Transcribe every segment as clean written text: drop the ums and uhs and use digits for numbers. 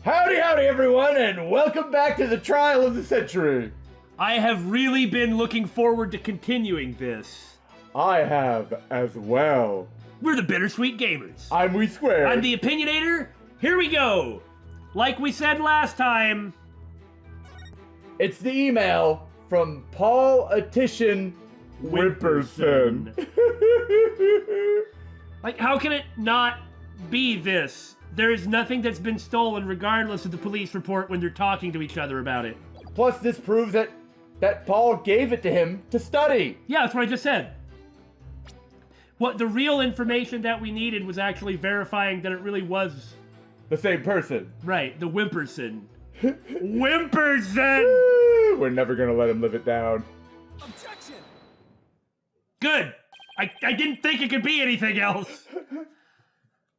Howdy, howdy, everyone, and welcome back to the trial of the century. I have really been looking forward to continuing this. I have as well. We're the Bittersweet Gamers. I'm We Square. I'm the Opinionator. Here we go. Like we said last time. It's the email from Paul Atishon-Wimperson. Like, how can it not be this? There is nothing that's been stolen regardless of the police report when they're talking to each other about it. Plus, this proves that Paul gave it to him to study. Yeah, that's what I just said. What the real information that we needed was actually verifying that it really was... The same person. Right, the Wimperson. Wimperson! We're never gonna let him live it down. Objection! Good! I didn't think it could be anything else.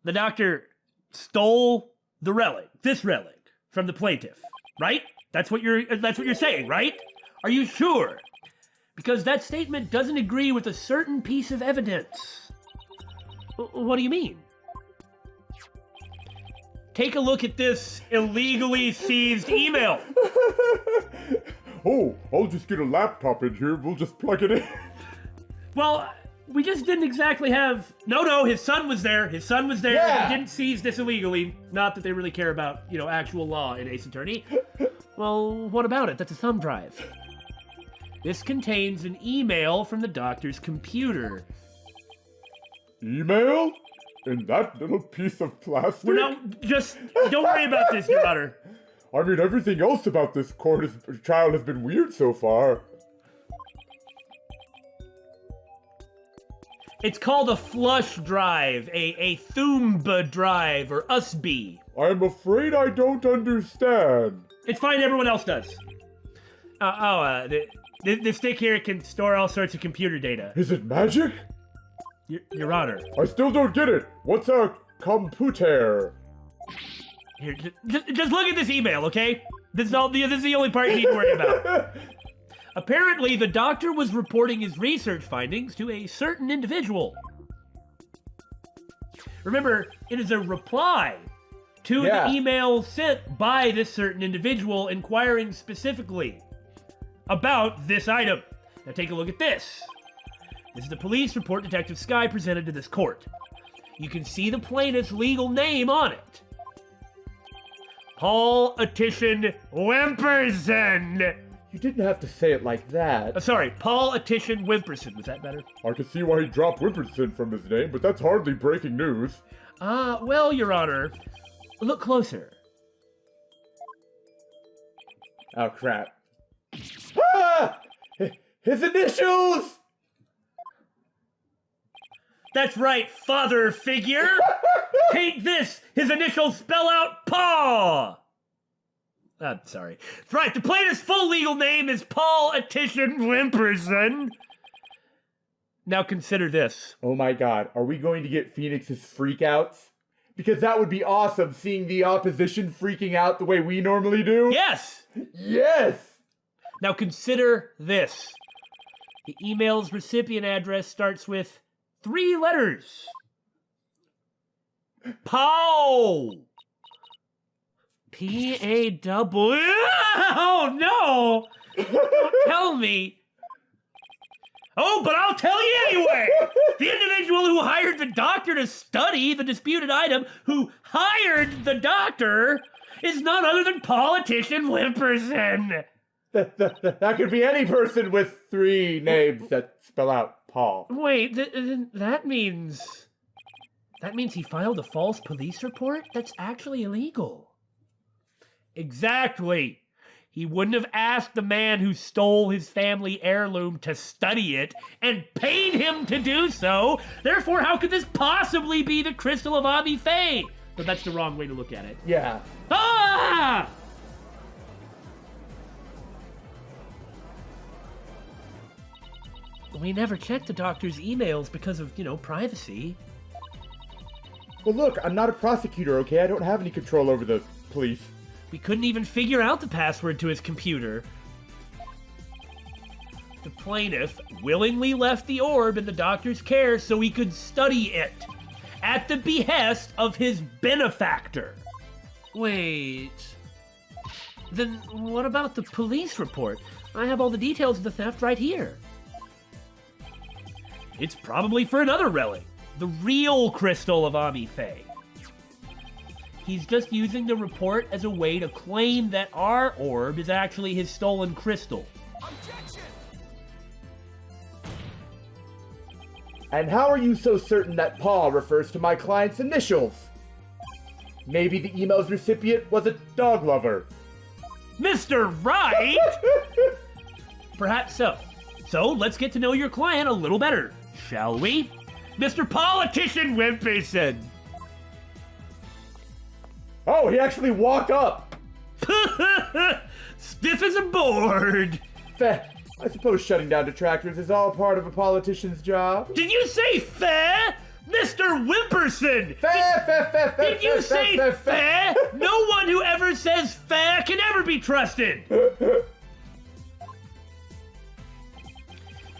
The doctor stole the relic, this relic, from the plaintiff, right? That's what you're saying, right? Are you sure? Because that statement doesn't agree with a certain piece of evidence. What do you mean? Take a look at this illegally seized email. Oh, I'll just get a laptop in here. We'll just plug it in. Well, we just didn't exactly have... No, his son was there. His son was there. Yeah. He didn't seize this illegally. Not that they really care about, actual law in Ace Attorney. Well, what about it? That's a thumb drive. This contains an email from the doctor's computer. Email? In that little piece of plastic? We're not... Don't worry about this, Your Honor. I mean, everything else about this trial has been weird so far. It's called a flush drive, a Thumba drive, or USB. I'm afraid I don't understand. It's fine, everyone else does. The stick here can store all sorts of computer data. Is it magic? Your Honor. I still don't get it. What's a computer? Here, just look at this email, okay? This is the only part you need to worry about. Apparently, the doctor was reporting his research findings to a certain individual. Remember, it is a reply to the email sent by this certain individual inquiring specifically about this item. Now take a look at this. This is the police report Detective Skye presented to this court. You can see the plaintiff's legal name on it. Paul Atishon-Wimperson. You didn't have to say it like that. Sorry, Paul Atishon-Wimperson. Was that better? I can see why he dropped Wimperson from his name, but that's hardly breaking news. Well, Your Honor, look closer. Oh, crap. Ah! His initials! That's right, father figure! Take this! His initials spell out PAW! I'm sorry. That's right, the plaintiff's full legal name is Paul Atishon-Wimperson. Now consider this. Oh my god, are we going to get Phoenix's freakouts? Because that would be awesome, seeing the opposition freaking out the way we normally do. Yes! Yes! Now consider this. The email's recipient address starts with 3 letters. PAW! P-A-W... Oh, no! Don't tell me. Oh, but I'll tell you anyway! The individual who hired the doctor to study the disputed item, who hired the doctor, is none other than Paul Atishon-Wimperson. That could be any person with 3 names that spell out Paul. Wait, that means he filed a false police report? That's actually illegal. Exactly. He wouldn't have asked the man who stole his family heirloom to study it and paid him to do so. Therefore, how could this possibly be the Crystal of Ami Faye? But that's the wrong way to look at it. Yeah. Ah! We never checked the doctor's emails because of, privacy. Well, look, I'm not a prosecutor, okay? I don't have any control over the police. We couldn't even figure out the password to his computer. The plaintiff willingly left the orb in the doctor's care so he could study it, at the behest of his benefactor. Wait. Then what about the police report? I have all the details of the theft right here. It's probably for another relic. The real crystal of Ami Faye. He's just using the report as a way to claim that our orb is actually his stolen crystal. Objection! And how are you so certain that Paul refers to my client's initials? Maybe the email's recipient was a dog lover. Mr. Right? Perhaps so. So let's get to know your client a little better, shall we? Mr. Paul Atishon-Wimperson. Oh, he actually walked up! Stiff as a board. Feh, I suppose shutting down detractors is all part of a politician's job. Did you say fair? Mr. Wimperson! Feh. Did you say fair? No one who ever says fair can ever be trusted.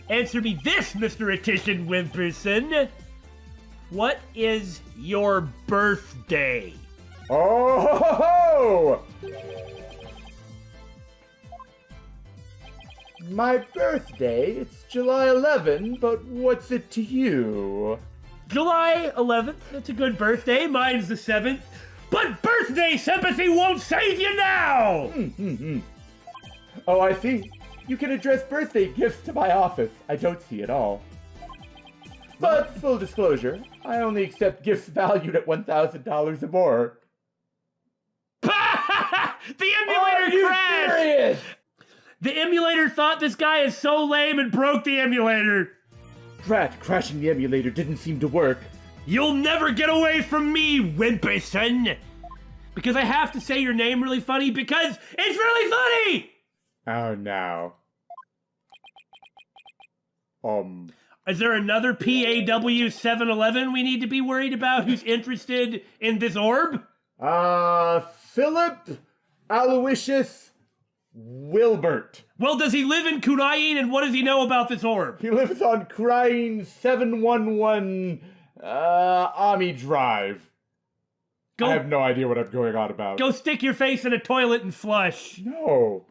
Answer me this, Mr. Atishon-Wimperson. What is your birthday? Oh ho ho! My birthday? It's July 11, but what's it to you? July 11th. That's a good birthday. Mine's the 7th. But birthday sympathy won't save you now! Oh, I see. You can address birthday gifts to my office. I don't see it all. But full disclosure, I only accept gifts valued at $1,000 or more. The emulator crashed! Serious? The emulator thought this guy is so lame and broke the emulator. Drat, crashing the emulator didn't seem to work. You'll never get away from me, Wimperson! Because I have to say your name really funny because it's really funny! Oh, no. Is there another PAW 711 we need to be worried about who's interested in this orb? Philip Aloysius Wilbert. Well, does he live in Kurain and what does he know about this orb? He lives on Crying 711 Ami Drive. I have no idea what I'm going on about. Go stick your face in a toilet and flush. No.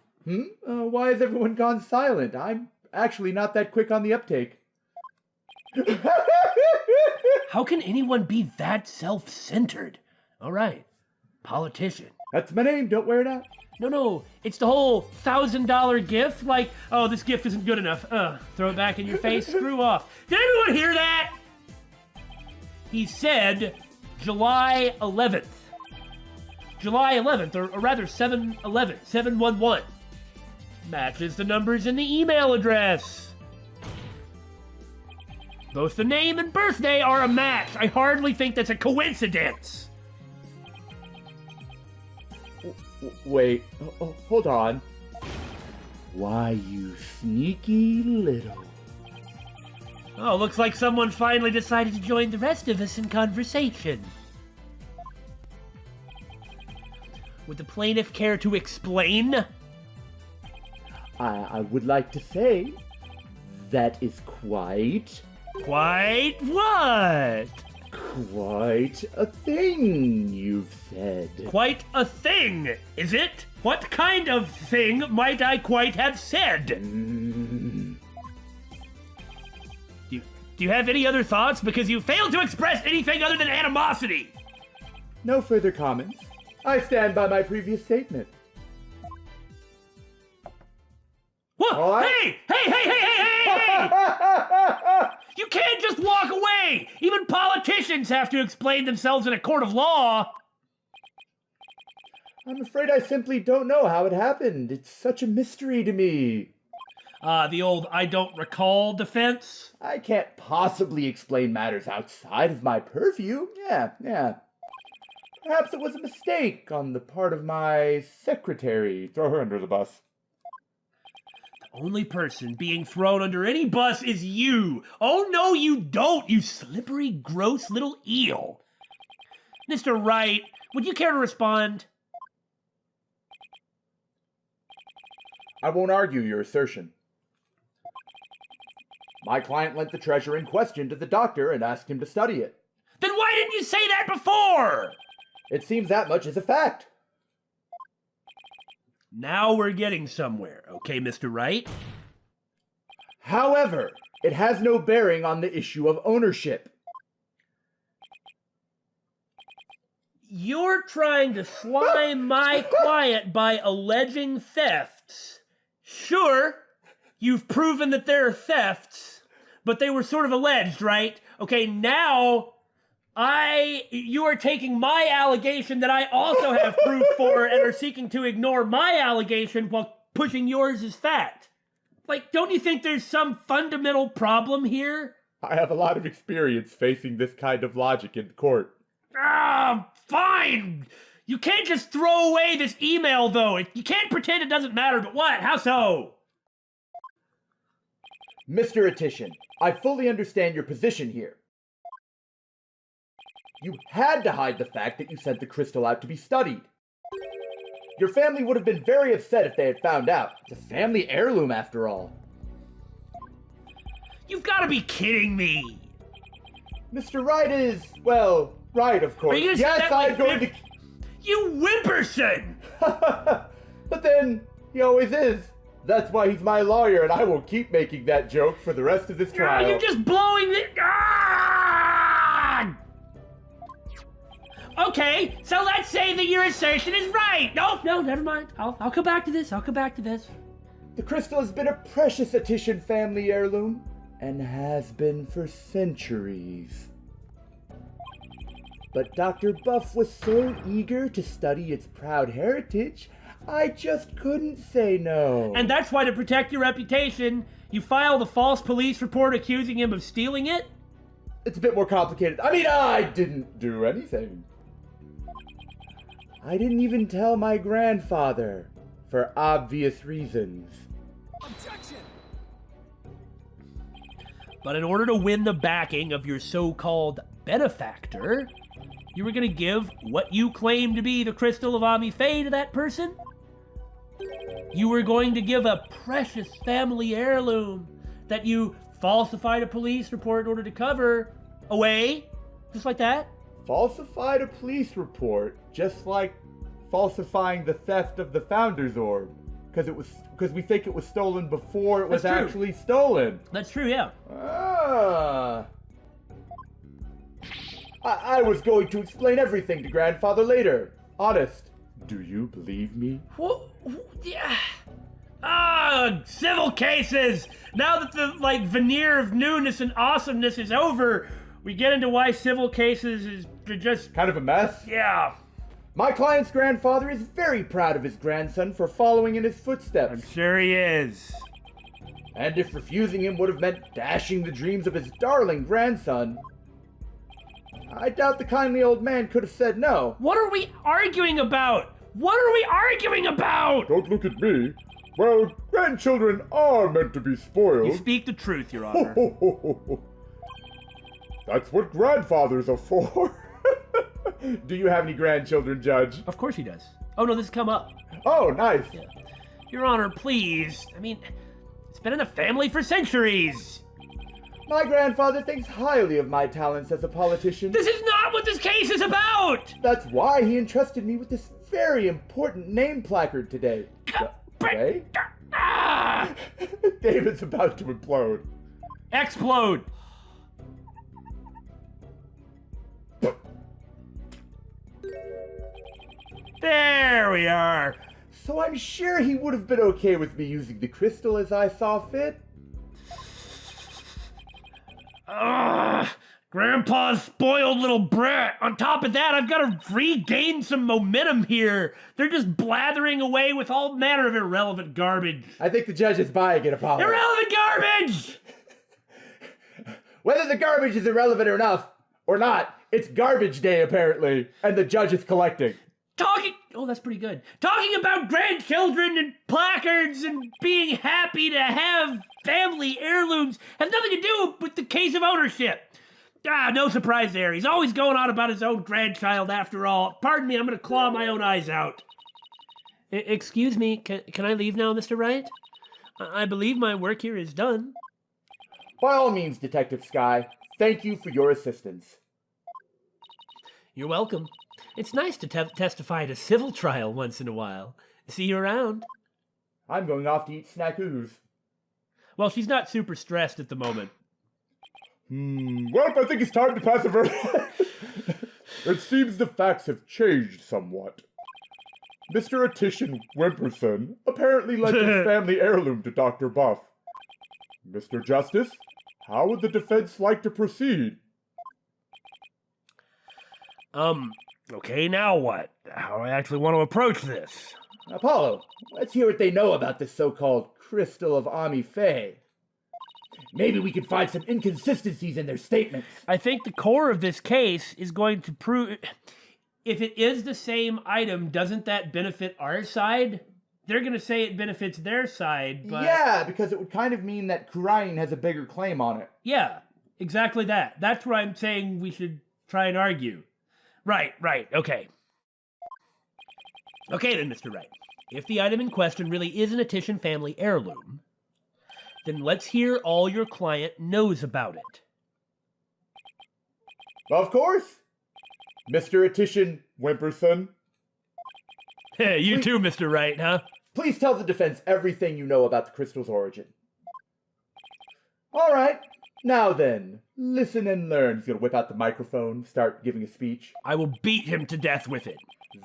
Why has everyone gone silent? I'm actually not that quick on the uptake. How can anyone be that self-centered? All right, politician. That's my name, don't wear it out. No, it's the whole $1,000 gift. Like, oh, this gift isn't good enough. Throw it back in your face, screw off. Did everyone hear that? He said July 11th. July 11th, or rather 7/11, 7/11. Matches the numbers in the email address. Both the name and birthday are a match. I hardly think that's a coincidence. Wait, hold on. Why, you sneaky little... Oh, looks like someone finally decided to join the rest of us in conversation. Would the plaintiff care to explain? I would like to say that is quite Quite what? Quite a thing you've said. Quite a thing, is it? What kind of thing might I quite have said? Do you have any other thoughts? Because you failed to express anything other than animosity. No further comments. I stand by my previous statement. Whoa! What? Hey! You can't just walk away! Even politicians have to explain themselves in a court of law! I'm afraid I simply don't know how it happened. It's such a mystery to me. The old I don't recall defense? I can't possibly explain matters outside of my purview. Yeah. Perhaps it was a mistake on the part of my secretary. Throw her under the bus. The only person being thrown under any bus is you. Oh, no, you don't, you slippery, gross little eel. Mr. Wright, would you care to respond? I won't argue your assertion. My client lent the treasure in question to the doctor and asked him to study it. Then why didn't you say that before? It seems that much is a fact. Now we're getting somewhere, okay, Mr. Wright? However, it has no bearing on the issue of ownership. You're trying to slime my client by alleging thefts. Sure, you've proven that there are thefts, but they were sort of alleged, right? Okay, now you are taking my allegation that I also have proof for and are seeking to ignore my allegation while pushing yours as fact. Like, don't you think there's some fundamental problem here? I have a lot of experience facing this kind of logic in court. Ah, fine! You can't just throw away this email, though. You can't pretend it doesn't matter, but what? How so? Mr. Atishon, I fully understand your position here. You had to hide the fact that you sent the crystal out to be studied. Your family would have been very upset if they had found out. It's a family heirloom, after all. You've got to be kidding me. Mr. Wright is, well, right, of course. Are you Yes, I'm going to... You Wimperson! But then, he always is. That's why he's my lawyer, and I will keep making that joke for the rest of this trial. You're just blowing the... Ah! Okay, so let's say that your assertion is right. No, never mind. I'll come back to this. The crystal has been a precious Atishon family heirloom, and has been for centuries. But Dr. Buff was so eager to study its proud heritage, I just couldn't say no. And that's why, to protect your reputation, you filed a false police report accusing him of stealing it? It's a bit more complicated. I mean, I didn't do anything. I didn't even tell my grandfather, for obvious reasons. Objection! But in order to win the backing of your so-called benefactor, you were going to give what you claim to be the crystal of Ami-Fae to that person? You were going to give a precious family heirloom that you falsified a police report in order to cover away? Just like that? Falsified a police report, just like falsifying the theft of the Founder's Orb. Because we think it was stolen before it was actually stolen. That's true, yeah. Ah. I was going to explain everything to Grandfather later. Honest. Do you believe me? Yeah. Civil cases! Now that the, veneer of newness and awesomeness is over, we get into why civil cases is just... kind of a mess? Yeah. My client's grandfather is very proud of his grandson for following in his footsteps. I'm sure he is. And if refusing him would have meant dashing the dreams of his darling grandson, I doubt the kindly old man could have said no. What are we arguing about? Don't look at me. Well, grandchildren are meant to be spoiled. You speak the truth, Your Honor. That's what grandfathers are for. Do you have any grandchildren, Judge? Of course he does. Oh, no, this has come up. Oh, nice. Yeah. Your Honor, please. I mean, it's been in the family for centuries. My grandfather thinks highly of my talents as a politician. This is not what this case is about! That's why he entrusted me with this very important name placard today. Today? David's about to implode. Explode! There we are. So I'm sure he would have been okay with me using the crystal as I saw fit. Grandpa's spoiled little brat. On top of that, I've got to regain some momentum here. They're just blathering away with all manner of irrelevant garbage. I think the judge is buying it, Apollo. Irrelevant garbage! Whether the garbage is irrelevant enough or not, it's garbage day apparently, and the judge is collecting. Oh, that's pretty good. Talking about grandchildren and placards and being happy to have family heirlooms has nothing to do with the case of ownership. No surprise there. He's always going on about his own grandchild after all. Pardon me, I'm going to claw my own eyes out. Excuse me, can I leave now, Mr. Wright? I believe my work here is done. By all means, Detective Sky, thank you for your assistance. You're welcome. It's nice to testify at a civil trial once in a while. See you around. I'm going off to eat snackoos. Well, she's not super stressed at the moment. Well, I think it's time to pass a verdict. It seems the facts have changed somewhat. Mr. Atishon-Wimperson apparently lent his family heirloom to Dr. Buff. Mr. Justice, how would the defense like to proceed? Okay, now what? How do I actually want to approach this? Apollo, let's hear what they know about this so-called Crystal of Ami Faye. Maybe we could find some inconsistencies in their statements. I think the core of this case is going to prove... If it is the same item, doesn't that benefit our side? They're going to say it benefits their side, but... Yeah, because it would kind of mean that Kurain has a bigger claim on it. Yeah, exactly that. That's where I'm saying we should try and argue. Right, okay. Okay then, Mr. Wright. If the item in question really is an Atishon family heirloom, then let's hear all your client knows about it. Of course. Mr. Atishon-Wimperson. Hey, you too, Mr. Wright, huh? Please tell the defense everything you know about the crystal's origin. All right. Now then, listen and learn. He's going to whip out the microphone, start giving a speech. I will beat him to death with it.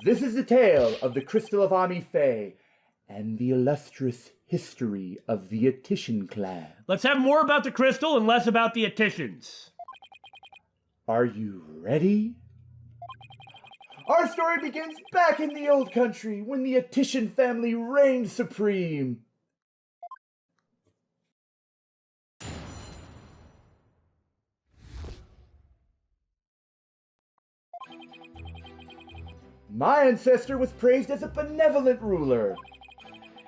This is the tale of the Crystal of Ami Faye and the illustrious history of the Atishon clan. Let's have more about the crystal and less about the Atishons. Are you ready? Our story begins back in the old country when the Atishon family reigned supreme. My ancestor was praised as a benevolent ruler.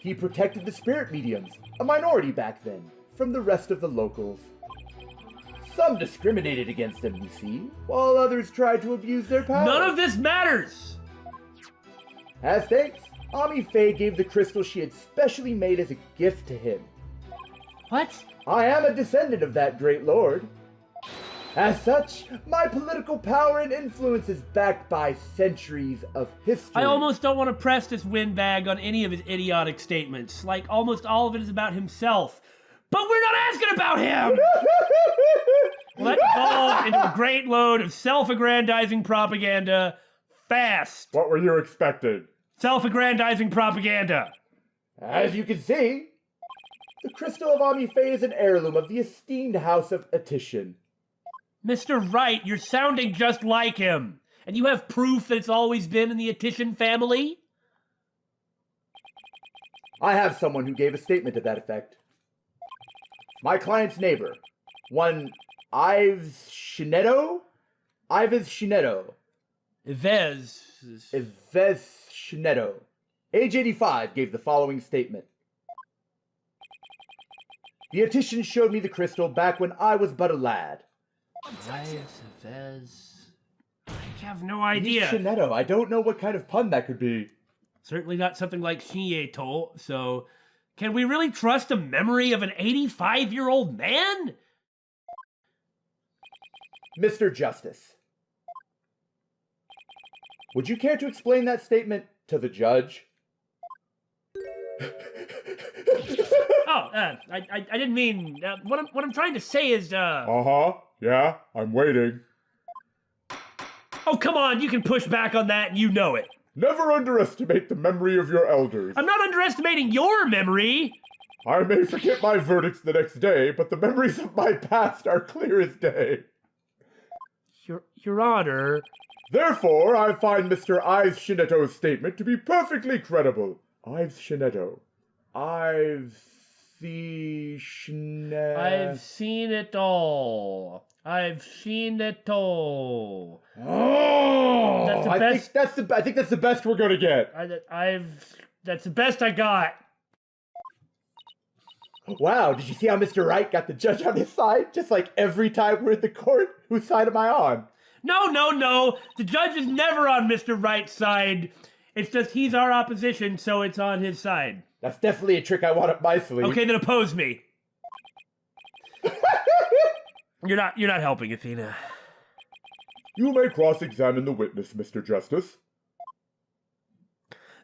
He protected the spirit mediums, a minority back then, from the rest of the locals. Some discriminated against them, you see, while others tried to abuse their power. None of this matters! As thanks, Ami Faye gave the crystal she had specially made as a gift to him. What? I am a descendant of that great lord. As such, my political power and influence is backed by centuries of history. I almost don't want to press this windbag on any of his idiotic statements. Like, almost all of it is about himself. But we're not asking about him! Let's evolve into a great load of self-aggrandizing propaganda fast. What were you expecting? Self-aggrandizing propaganda. As you can see, the Crystal of Ami Faye is an heirloom of the esteemed house of Atishon. Mr. Wright, you're sounding just like him. And you have proof that it's always been in the Atishon family? I have someone who gave a statement to that effect. My client's neighbor, one Ives Shineto? Ives Shineto. Ives Shineto, age 85, gave the following statement. The Atishon showed me the crystal back when I was but a lad. Ives. I have no idea. Shineto, I don't know what kind of pun that could be. Certainly not something like Shineto, so... Can we really trust the memory of an 85-year-old man? Mr. Justice, would you care to explain that statement to the judge? I didn't mean... what I'm trying to say is, Uh-huh, yeah, I'm waiting. Oh, come on, you can push back on that and you know it. Never underestimate the memory of your elders. I'm not underestimating your memory. I may forget my verdicts the next day, but the memories of my past are clear as day. Your Honor. Therefore, I find Mr. Ives Shineto's statement to be perfectly credible. Ives Shineto. I've seen it all. I've seen it all. Oh! That's the I best. think that's the best we're gonna get. That's the best I got. Wow, did you see how Mr. Wright got the judge on his side? Just like every time we're at the court, whose side am I on? No. The judge is never on Mr. Wright's side. It's just he's our opposition, so it's on his side. That's definitely a trick I want up my sleeve. Okay, then oppose me. You're not helping, Athena. You may cross-examine the witness, Mr. Justice.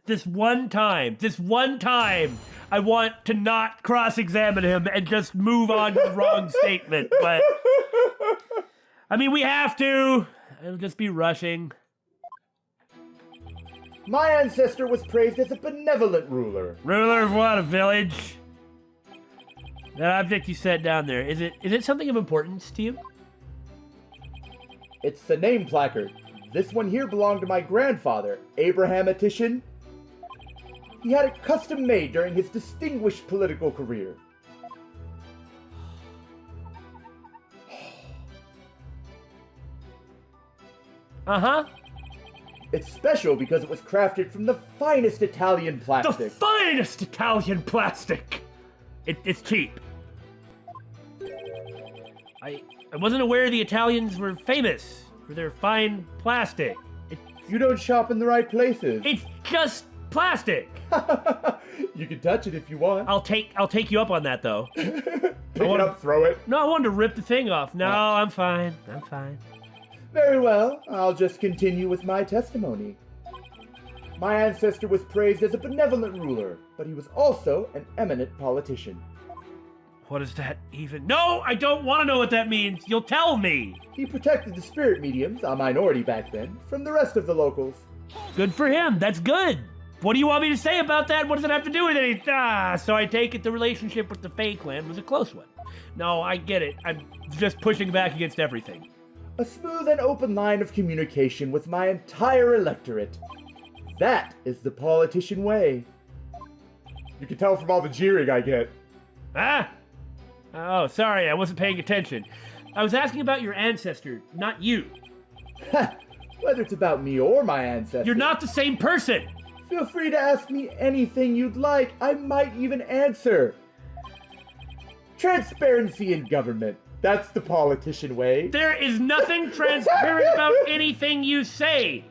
This one time, I want to not cross-examine him and just move on to the wrong statement, but... I mean, we have to. It'll just be rushing. My ancestor was praised as a benevolent ruler. Ruler of what, a village? That object you set down there, is it something of importance to you? It's the name placard. This one here belonged to my grandfather, Abraham Atishon. He had it custom made during his distinguished political career. Uh-huh. It's special because it was crafted from the finest Italian The plastic. finest Italian plastic! It's cheap. I wasn't aware the Italians were famous for their fine plastic. You don't shop in the right places. It's just plastic. You can touch it if you want. I'll take you up on that, though. Pick it up, throw it. No, I wanted to rip the thing off. No, I'm fine. Very well, I'll just continue with my testimony. My ancestor was praised as a benevolent ruler, but he was also an eminent politician. What does that even... No, I don't want to know what that means. You'll tell me. He protected the spirit mediums, a minority back then, from the rest of the locals. Good for him. That's good. What do you want me to say about that? What does it have to do with it? So I take it the relationship with the Fae clan was a close one. No, I get it. I'm just pushing back against everything. A smooth and open line of communication with my entire electorate. That is the Paul Atishon way. You can tell from all the jeering I get. Ah? Oh, sorry, I wasn't paying attention. I was asking about your ancestor, not you. Whether it's about me or my ancestor. You're not the same person! Feel free to ask me anything you'd like. I might even answer. Transparency in government. That's the Paul Atishon way. There is nothing transparent about anything you say.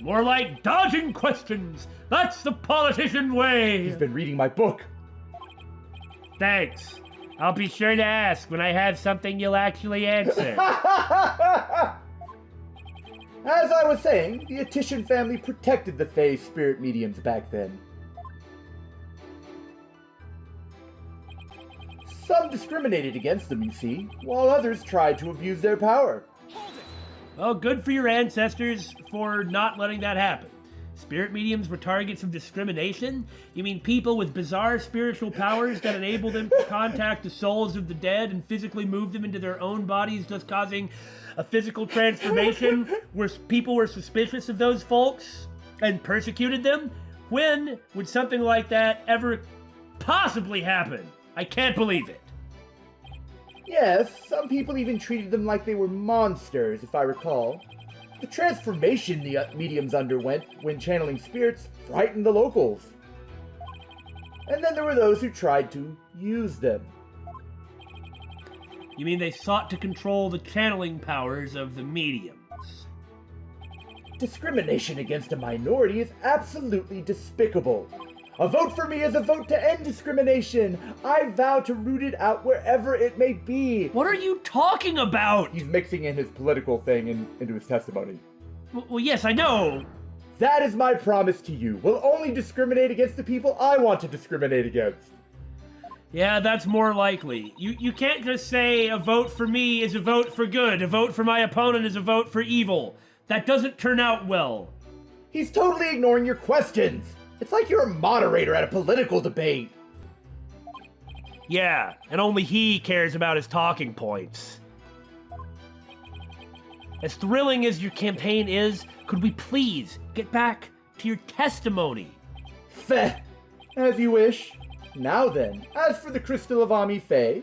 More like dodging questions. That's the Paul Atishon way. He's been reading my book. Thanks. I'll be sure to ask when I have something you'll actually answer. As I was saying, the Atishon family protected the Fae spirit mediums back then. Some discriminated against them, you see, while others tried to abuse their power. Well, good for your ancestors for not letting that happen. Spirit mediums were targets of discrimination? You mean people with bizarre spiritual powers that enable them to contact the souls of the dead and physically move them into their own bodies, thus causing a physical transformation where people were suspicious of those folks and persecuted them? When would something like that ever possibly happen? I can't believe it. Yes, some people even treated them like they were monsters, if I recall. The transformation the mediums underwent when channeling spirits frightened the locals. And then there were those who tried to use them. You mean they sought to control the channeling powers of the mediums? Discrimination against a minority is absolutely despicable. A vote for me is a vote to end discrimination. I vow to root it out wherever it may be. What are you talking about? He's mixing in his political thing into his testimony. Well, yes, I know. That is my promise to you. We'll only discriminate against the people I want to discriminate against. Yeah, that's more likely. You can't just say a vote for me is a vote for good, a vote for my opponent is a vote for evil. That doesn't turn out well. He's totally ignoring your questions. It's like you're a moderator at a political debate. Yeah, and only he cares about his talking points. As thrilling as your campaign is, could we please get back to your testimony? Feh, as you wish. Now then, as for the Crystal of Ami Fae,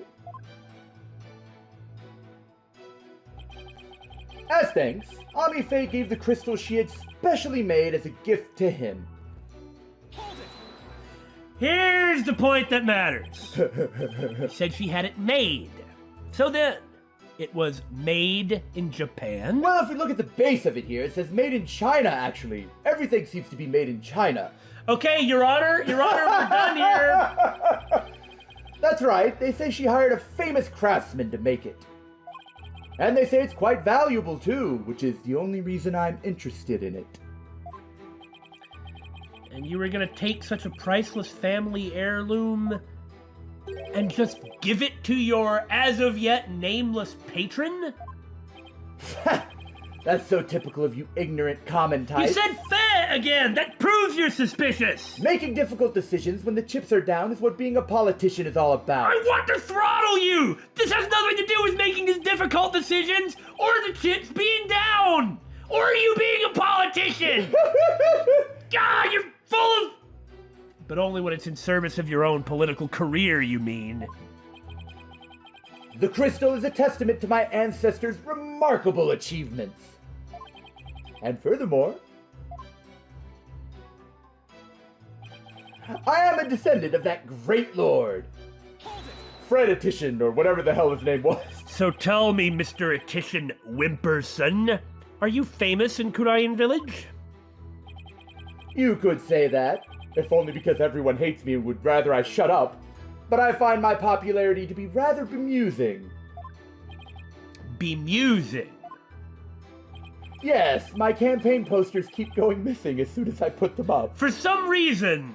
as thanks, Ami Fae gave the crystal she had specially made as a gift to him. Here's the point that matters. She said she had it made. So then, it was made in Japan? Well, if we look at the base of it here, it says made in China, actually. Everything seems to be made in China. Okay, Your Honor, we're done here. That's right, they say she hired a famous craftsman to make it. And they say it's quite valuable too, which is the only reason I'm interested in it. And you were gonna take such a priceless family heirloom and just give it to your as-of-yet nameless patron? That's so typical of you ignorant common types. You said "fair" again! That proves you're suspicious! Making difficult decisions when the chips are down is what being a politician is all about. I want to throttle you! This has nothing to do with making these difficult decisions, or the chips being down! Or you being a politician! God, you're full of... But only when it's in service of your own political career, you mean. The crystal is a testament to my ancestors' remarkable achievements. And furthermore, I am a descendant of that great lord, Fred Atishon, or whatever the hell his name was. So tell me, Mr. Atishon-Wimperson, are you famous in Kurain Village? You could say that, if only because everyone hates me and would rather I shut up. But I find my popularity to be rather bemusing. Bemusing? Yes, my campaign posters keep going missing as soon as I put them up. For some reason!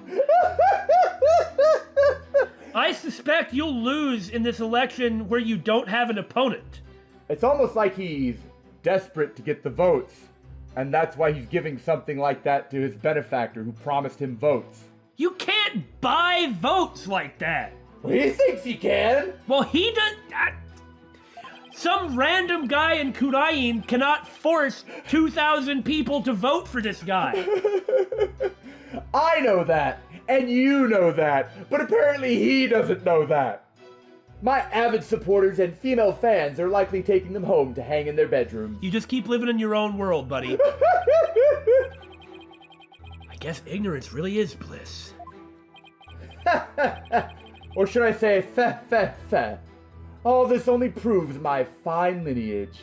I suspect you'll lose in this election where you don't have an opponent. It's almost like he's desperate to get the votes. And that's why he's giving something like that to his benefactor who promised him votes. You can't buy votes like that! Well, he thinks he can! Well, he does... some random guy in Kurain cannot force 2,000 people to vote for this guy. I know that, and you know that, but apparently he doesn't know that. My avid supporters and female fans are likely taking them home to hang in their bedrooms. You just keep living in your own world, buddy. I guess ignorance really is bliss. Or should I say, feh. All this only proves my fine lineage.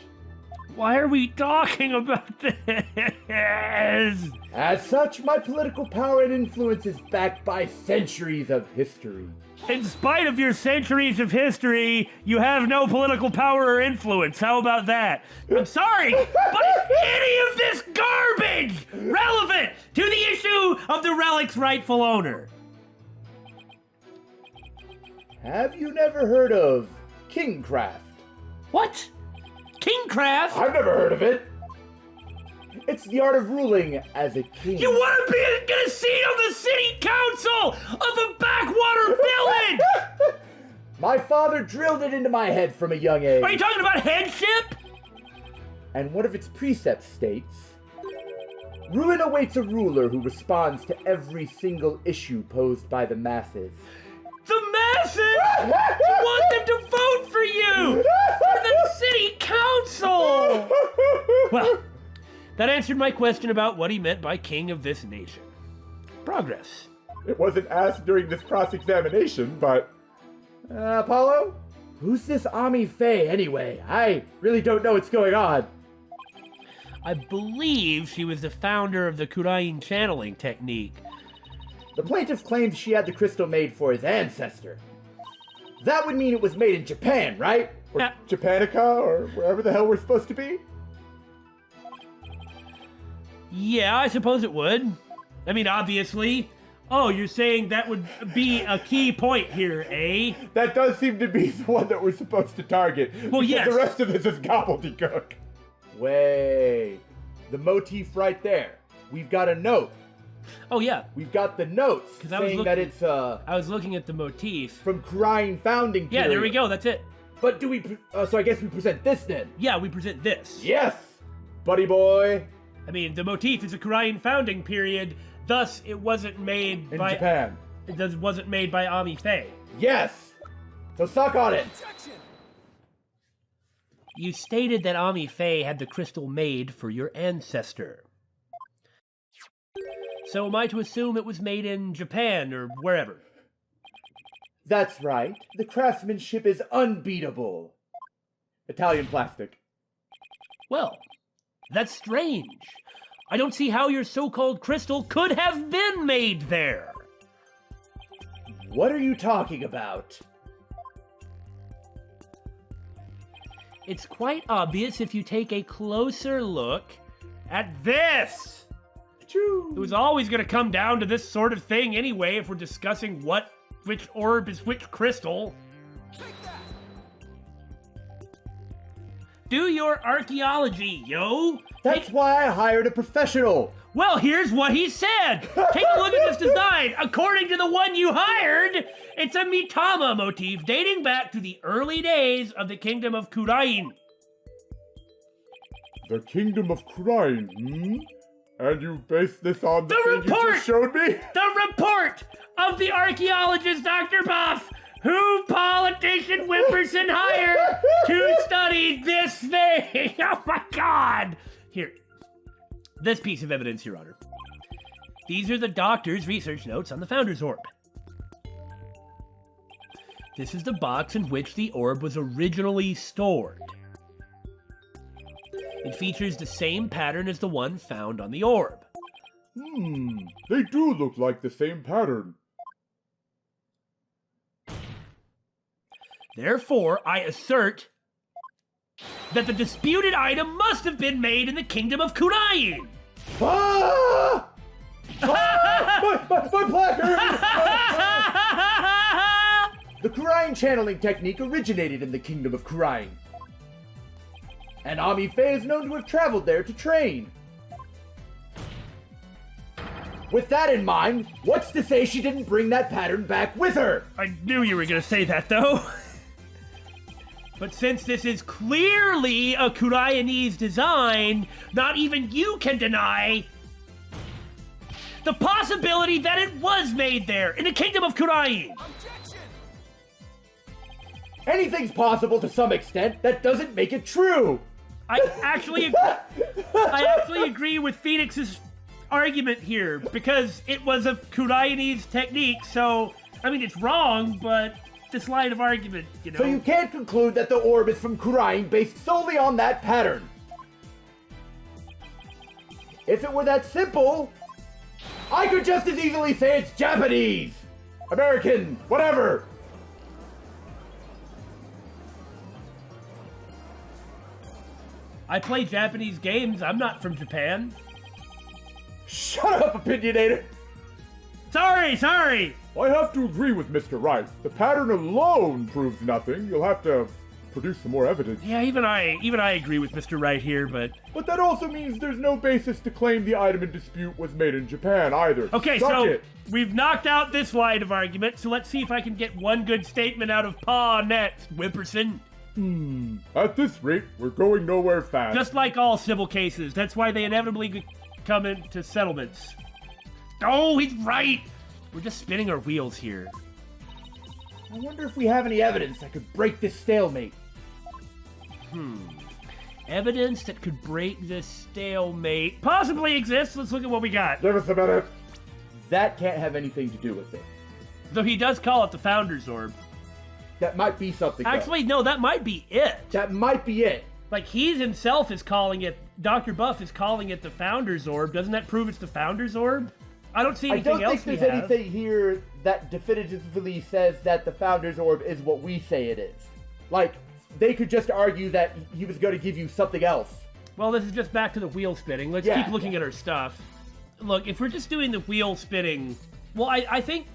Why are we talking about this? As such, my political power and influence is backed by centuries of history. In spite of your centuries of history, you have no political power or influence. How about that? I'm sorry, but is any of this garbage relevant to the issue of the relic's rightful owner? Have you never heard of Kingcraft? What? Kingcraft? I've never heard of it. It's the art of ruling as a king. You want to get a seat on the city council of a backwater village? My father drilled it into my head from a young age. Are you talking about headship? And one of its precepts states, ruin awaits a ruler who responds to every single issue posed by the masses. The masses want them to vote for you for the city council. Well, that answered my question about what he meant by king of this nation. Progress. It wasn't asked during this cross-examination, but... Apollo? Who's this Ami Faye, anyway? I really don't know what's going on. I believe she was the founder of the Kurain channeling technique. The plaintiff claims she had the crystal made for his ancestor. That would mean it was made in Japan, right? Or Japanica, or wherever the hell we're supposed to be? Yeah, I suppose it would. I mean, obviously. Oh, you're saying that would be a key point here, eh? That does seem to be the one that we're supposed to target. Well, yes. The rest of this is gobbledygook. Wait. The motif right there. We've got a note. Oh, yeah. We've got the notes saying that it's, I was looking at the motif. From Kurain founding period. Yeah, there we go. That's it. But do we... so I guess we present this then. Yeah, we present this. Yes! Buddy boy. I mean, the motif is a Kurain founding period, thus it wasn't made in by... Japan. It wasn't made by Ami Faye. Yes! So suck on it! You stated that Ami Faye had the crystal made for your ancestor. So am I to assume it was made in Japan or wherever? That's right. The craftsmanship is unbeatable. Italian plastic. Well, that's strange. I don't see how your so-called crystal could have been made there. What are you talking about? it's quite obvious if you take a closer look at this. Achoo. It was always going to come down to this sort of thing anyway if we're discussing which orb is which crystal. Do your archaeology, yo! That's why I hired a professional. Well, here's what he said! Take a look at this design! According to the one you hired, it's a Mitama motif dating back to the early days of the Kingdom of Kurain. The Kingdom of Kurain, And you based this on the thing report! you just showed me? The report of the archaeologist Dr. Buff, who Paul Atishon-Wimperson hired to study this thing! Oh my god! Here. This piece of evidence, Your Honor. These are the doctor's research notes on the Founder's Orb. This is the box in which the orb was originally stored. It features the same pattern as the one found on the orb. They do look like the same pattern. Therefore, I assert that the disputed item must have been made in the Kingdom of Kurain. Ah! My placard! The Kurain channeling technique originated in the Kingdom of Kurain. And Ami Faye is known to have traveled there to train. With that in mind, what's to say she didn't bring that pattern back with her? I knew you were going to say that, though. But since this is clearly a Kurainese design, not even you can deny the possibility that it was made there, in the Kingdom of Kurain. Anything's possible to some extent. That doesn't make it true. I actually agree with Phoenix's argument here, because it was a Kurainese technique, so, I mean, it's wrong, but this line of argument, you know. So you can't conclude that the orb is from Kurain based solely on that pattern. If it were that simple, I could just as easily say it's Japanese, American, whatever. I play Japanese games. I'm not from Japan. Shut up, opinionator. Sorry. I have to agree with Mr. Wright. The pattern alone proves nothing. You'll have to produce some more evidence. Yeah, even I agree with Mr. Wright here, but But that also means there's no basis to claim the item in dispute was made in Japan either. okay, Suck so it. we've knocked out this line of argument, so let's see if I can get one good statement out of Pa next, Wimperson. At this rate, we're going nowhere fast. Just like all civil cases, that's why they inevitably come into settlements. Oh, he's right! We're just spinning our wheels here. I wonder if we have any evidence that could break this stalemate. Evidence that could break this stalemate possibly exists. Let's look at what we got. Give us a minute. That can't have anything to do with it. Though he does call it the Founder's Orb. That might be something. Actually, no, that might be it. That might be it. Like, he himself is calling it, Dr. Buff is calling it the Founder's Orb. Doesn't that prove it's the Founder's Orb? I don't see I anything don't else think there's anything here that definitively says that the Founder's Orb is what we say it is. Like, they could just argue that he was going to give you something else. Well, this is just back to the wheel spinning. Let's keep looking at our stuff. Look, if we're just doing the wheel spinning, well, I think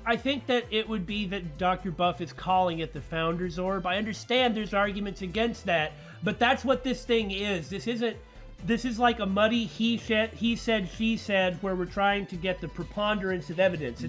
that it would be that Dr. Buff is calling it the Founder's Orb. I understand there's arguments against that, but that's what this thing is. This is like a muddy he said, she said, where we're trying to get the preponderance of evidence.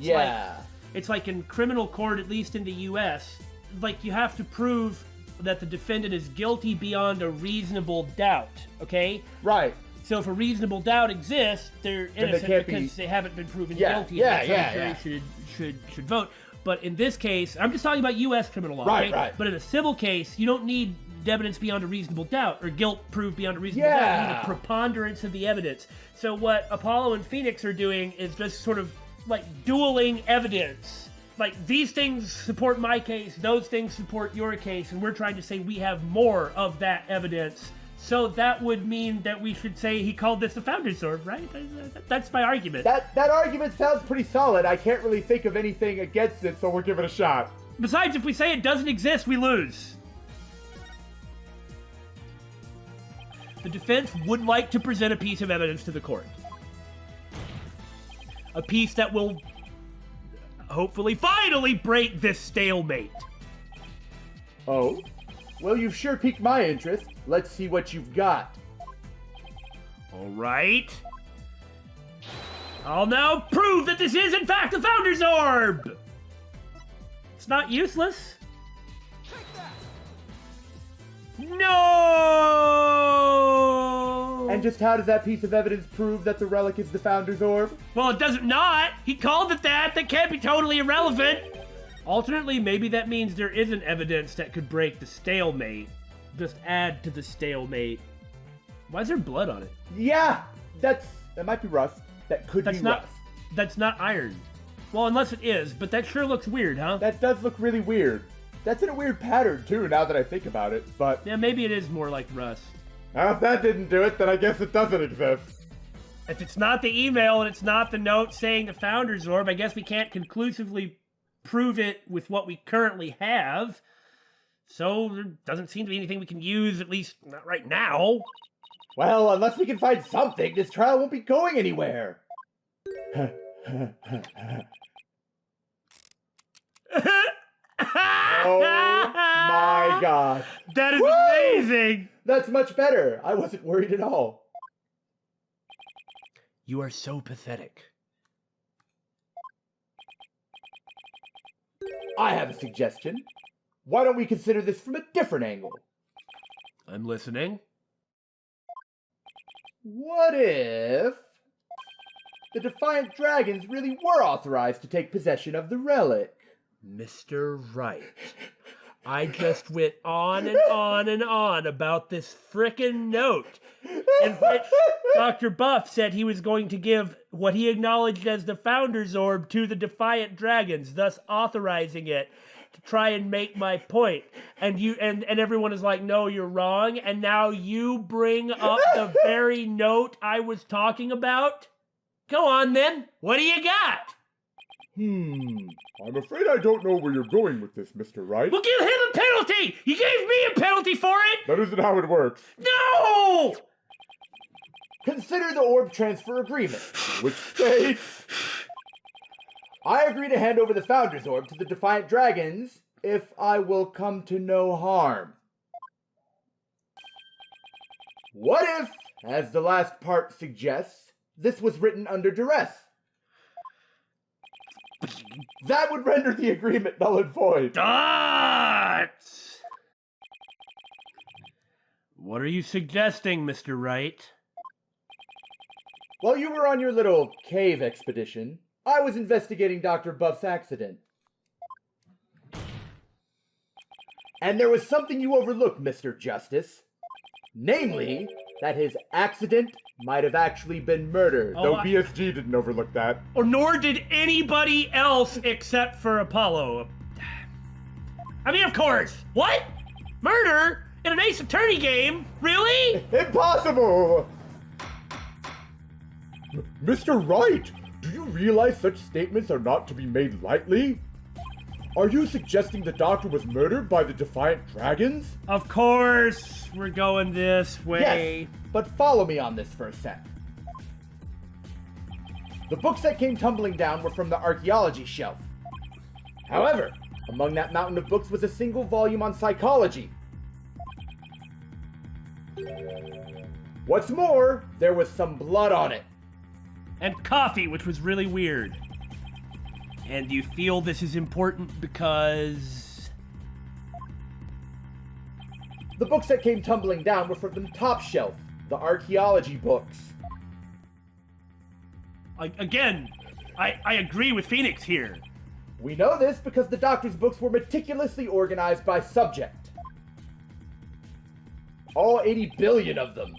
It's like in criminal court, at least in the U.S., like you have to prove that the defendant is guilty beyond a reasonable doubt, okay? Right. So if a reasonable doubt exists, they're innocent because they haven't been proven guilty. The jury should vote. But in this case, I'm just talking about U.S. criminal law, okay? Right. But in a civil case, you don't need evidence beyond a reasonable doubt, or guilt proved beyond a reasonable doubt. You need a preponderance of the evidence. So what Apollo and Phoenix are doing is just sort of like dueling evidence. Like, these things support my case, those things support your case, and we're trying to say we have more of that evidence. So that would mean that we should say he called this the Founder's Orb, right? That's my argument. That argument sounds pretty solid. I can't really think of anything against it, so we'll give it a shot. Besides, if we say it doesn't exist, we lose. the defense would like to present a piece of evidence to the court. A piece that will hopefully finally break this stalemate. Oh? Well, you've sure piqued my interest. Let's see what you've got. All right. I'll now prove that this is, in fact, the Founder's Orb! It's not useless. No! And just how does that piece of evidence prove that the relic is the Founder's Orb? Well, it doesn't not. He called it that. That can't be totally irrelevant. Alternately, maybe that means there isn't evidence that could break the stalemate. Just add to the stalemate. Why is there blood on it? Yeah! That might be rust. That could be rust. That's not iron. Well, unless it is, but that sure looks weird, huh? That does look really weird. That's in a weird pattern, too, now that I think about it, but... Yeah, maybe it is more like rust. Now, if that didn't do it, then I guess it doesn't exist. If it's not the email and it's not the note saying the Founder's Orb, I guess we can't conclusively prove it with what we currently have. So there doesn't seem to be anything we can use, at least not right now. Well, unless we can find something, this trial won't be going anywhere. Oh my god. That is Woo! amazing! That's much better. I wasn't worried at all. You are so pathetic. I have a suggestion. Why don't we consider this from a different angle? I'm listening. What if the Defiant Dragons really were authorized to take possession of the relic? Mr. Wright, I just went on and on and on about this frickin' note in which Dr. Buff said he was going to give what he acknowledged as the Founder's Orb to the Defiant Dragons, thus authorizing it to try and make my point. And everyone is like, no, you're wrong. And now you bring up the very note I was talking about? Go on then. What do you got? I'm afraid I don't know where you're going with this, Mr. Wright. Well, give him a penalty! You gave me a penalty for it! That isn't how it works. No! Consider the Orb Transfer Agreement, which states, I agree to hand over the Founder's Orb to the Defiant Dragons if I will come to no harm. What if, as the last part suggests, this was written under duress? That would render the agreement null and void. Dots! What are you suggesting, Mr. Wright? While you were on your little cave expedition, I was investigating Dr. Buff's accident. And there was something you overlooked, Mr. Justice. Namely, that his accident might have actually been murder. Though BSG didn't overlook that. Or nor did anybody else except for Apollo. I mean, of course. What? Murder? In an Ace Attorney game? Really? Impossible! Mr. Wright, do you realize such statements are not to be made lightly? Are you suggesting the doctor was murdered by the Defiant Dragons? Of course, we're going this way. Yes, but follow me on this for a sec. The books that came tumbling down were from the archaeology shelf. However, among that mountain of books was a single volume on psychology. What's more, there was some blood on it. And coffee, which was really weird. And you feel this is important because... The books that came tumbling down were from the top shelf, the archaeology books. Again, I agree with Phoenix here. We know this because the doctor's books were meticulously organized by subject. All 80 billion of them.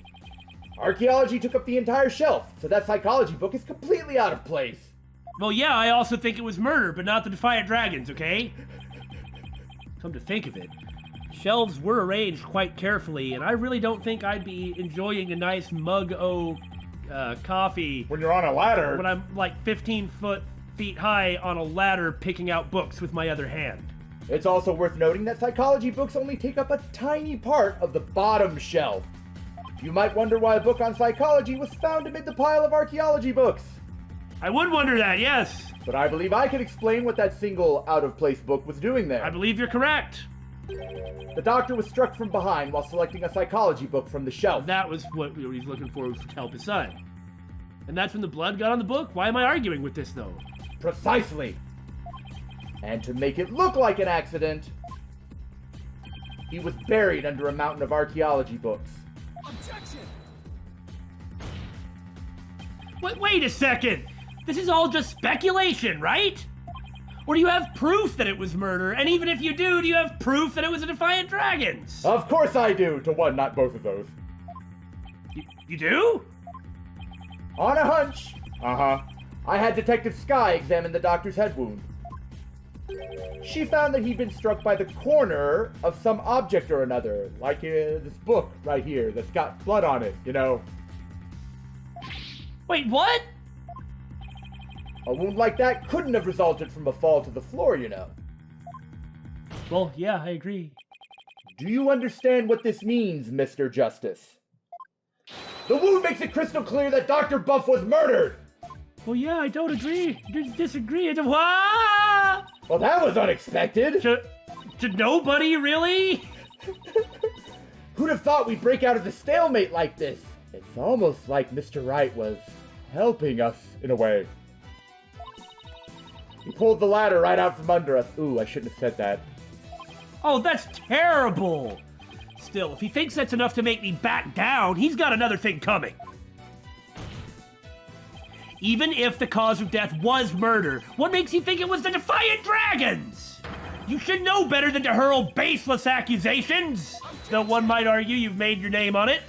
Archaeology took up the entire shelf, so that psychology book is completely out of place. Well, yeah, I also think it was murder, but not the Defiant Dragons, okay? Come to think of it, shelves were arranged quite carefully, and I really don't think I'd be enjoying a nice mug o' coffee When you're on a ladder. when I'm like 15 feet high on a ladder picking out books with my other hand. It's also worth noting that psychology books only take up a tiny part of the bottom shelf. You might wonder why a book on psychology was found amid the pile of archaeology books. I would wonder that, yes. But I believe I can explain what that single out-of-place book was doing there. I believe you're correct. The doctor was struck from behind while selecting a psychology book from the shelf. That was what he's looking for to help his son. And that's when the blood got on the book? Why am I arguing with this, though? Precisely. And to make it look like an accident, he was buried under a mountain of archaeology books. Objection! Wait a second! This is all just speculation, right? Or do you have proof that it was murder? And even if you do you have proof that it was a Defiant Dragons? Of course I do, to one, not both of those. You do? On a hunch. Uh-huh. I had Detective Sky examine the doctor's head wound. She found that he'd been struck by the corner of some object or another, like this book right here that's got blood on it, you know. Wait, what? A wound like that couldn't have resulted from a fall to the floor, you know. Well, yeah, I agree. Do you understand what this means, Mr. Justice? The wound makes it crystal clear that Dr. Buff was murdered! Well, yeah, I don't agree. Disagree. What? Well, that was unexpected! To nobody, really? Who'd have thought we'd break out of the stalemate like this? It's almost like Mr. Wright was helping us, in a way. He pulled the ladder right out from under us. Ooh, I shouldn't have said that. Oh, that's terrible! Still, if he thinks that's enough to make me back down, he's got another thing coming. Even if the cause of death was murder, what makes you think it was the Defiant Dragons? You should know better than to hurl baseless accusations! Though one might argue you've made your name on it.